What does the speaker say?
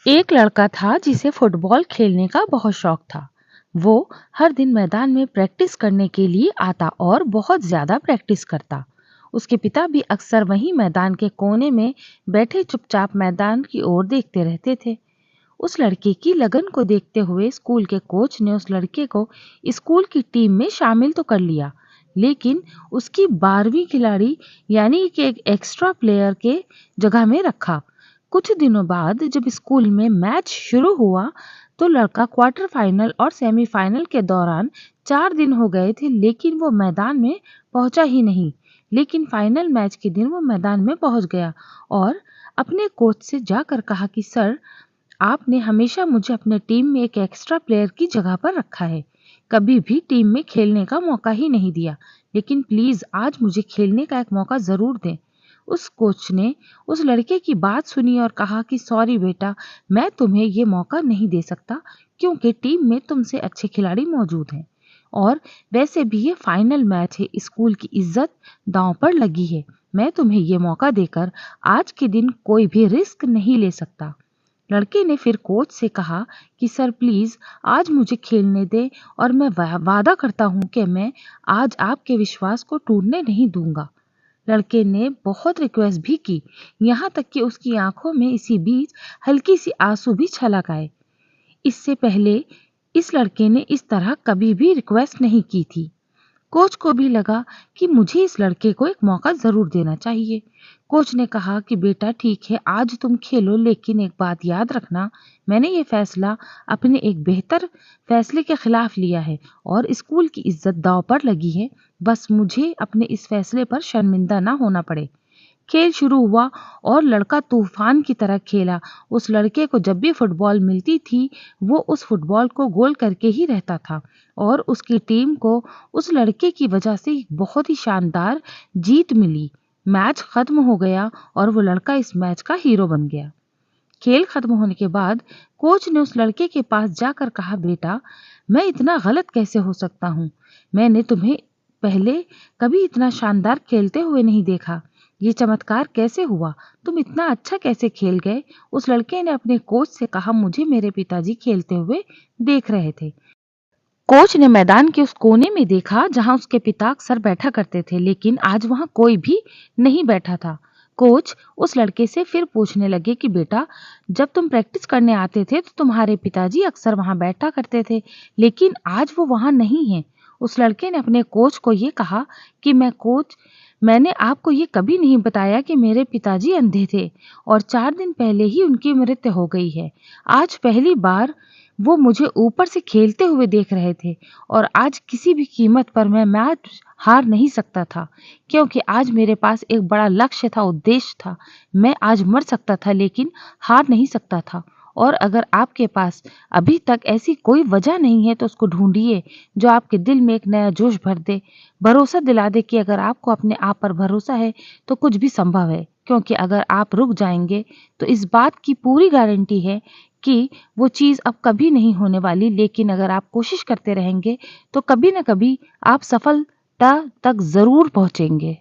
एक लड़का था जिसे फुटबॉल खेलने का बहुत शौक था। वो हर दिन मैदान में प्रैक्टिस करने के लिए आता और बहुत ज्यादा प्रैक्टिस करता। उसके पिता भी अक्सर वहीं मैदान के कोने में बैठे चुपचाप मैदान की ओर देखते रहते थे। उस लड़के की लगन को देखते हुए स्कूल के कोच ने उस लड़के को स्कूल की टीम में शामिल तो कर लिया, लेकिन उसकी 12वीं खिलाड़ी यानी कि एक एक्स्ट्रा प्लेयर के जगह में रखा। कुछ दिनों बाद जब स्कूल में मैच शुरू हुआ तो लड़का क्वार्टर फाइनल और सेमीफाइनल के दौरान 4 दिन हो गए थे, लेकिन वो मैदान में पहुंचा ही नहीं। लेकिन फाइनल मैच के दिन वो मैदान में पहुंच गया और अपने कोच से जाकर कहा कि सर, आपने हमेशा मुझे अपने टीम में एक एक्स्ट्रा प्लेयर की जगह पर रखा है, कभी भी टीम में खेलने का मौका ही नहीं दिया, लेकिन प्लीज आज मुझे खेलने का एक मौका जरूर दें। उस कोच ने उस लड़के की बात सुनी और कहा कि सॉरी बेटा, मैं तुम्हें ये मौका नहीं दे सकता क्योंकि टीम में तुमसे अच्छे खिलाड़ी मौजूद हैं और वैसे भी ये फाइनल मैच है, स्कूल की इज्जत दांव पर लगी है। मैं तुम्हें ये मौका देकर आज के दिन कोई भी रिस्क नहीं ले सकता। लड़के ने फिर कोच से कहा कि सर प्लीज आज मुझे खेलने दें और मैं वादा करता हूं कि मैं आज आपके विश्वास को टूटने नहीं दूंगा। लड़के ने बहुत रिक्वेस्ट भी की, यहाँ तक कि उसकी आंखों में इसी बीच हल्की सी आंसू भी छलक आए। इससे पहले इस लड़के ने इस तरह कभी भी रिक्वेस्ट नहीं की थी। कोच को भी लगा कि मुझे इस लड़के को एक मौका जरूर देना चाहिए। कोच ने कहा कि बेटा ठीक है, आज तुम खेलो, लेकिन एक बात याद रखना, मैंने ये फैसला अपने एक बेहतर फैसले के खिलाफ लिया है और स्कूल की इज्जत दांव पर लगी है। बस मुझे अपने इस फैसले पर शर्मिंदा ना होना पड़े। खेल शुरू हुआ और लड़का तूफान की तरह खेला। उस लड़के को जब भी फुटबॉल मिलती थी, वो उस फुटबॉल को गोल करके ही रहता था और उसकी टीम को उस लड़के की वजह से एक बहुत ही शानदार जीत मिली। मैच खत्म हो गया और वो लड़का इस मैच का हीरो बन गया। खेल खत्म होने के बाद कोच ने उस लड़के के पास जाकर कहा, बेटा, मैं इतना गलत कैसे हो सकता हूँ? मैंने तुम्हें पहले कभी इतना शानदार खेलते हुए नहीं देखा। ये चमत्कार कैसे हुआ? तुम इतना अच्छा कैसे खेल गए? उस लड़के ने अपने कोच से कहा, मुझे मेरे पिताजी खेलते हुए देख रहे थे। कोच ने मैदान के उस कोने में देखा जहां उसके पिता अक्सर बैठा करते थे, लेकिन आज वहां कोई भी नहीं बैठा था। कोच उस लड़के से फिर पूछने लगे कि बेटा, जब तुम प्रैक्टिस करने आते थे तो तुम्हारे पिताजी अक्सर वहां बैठा करते थे, लेकिन आज वो वहां नहीं है। उस लड़के ने अपने कोच को ये कहा कि मैंने आपको ये कभी नहीं बताया कि मेरे पिताजी अंधे थे और 4 दिन पहले ही उनकी मृत्यु हो गई है। आज पहली बार वो मुझे ऊपर से खेलते हुए देख रहे थे और आज किसी भी कीमत पर मैं मैच हार नहीं सकता था, क्योंकि आज मेरे पास एक बड़ा लक्ष्य था, उद्देश्य था। मैं आज मर सकता था लेकिन हार नहीं सकता था। और अगर आपके पास अभी तक ऐसी कोई वजह नहीं है तो उसको ढूंढिए जो आपके दिल में एक नया जोश भर दे, भरोसा दिला दे कि अगर आपको अपने आप पर भरोसा है तो कुछ भी संभव है। क्योंकि अगर आप रुक जाएंगे तो इस बात की पूरी गारंटी है कि वो चीज़ अब कभी नहीं होने वाली, लेकिन अगर आप कोशिश करते रहेंगे तो कभी ना कभी आप सफलता तक ज़रूर पहुंचेंगे।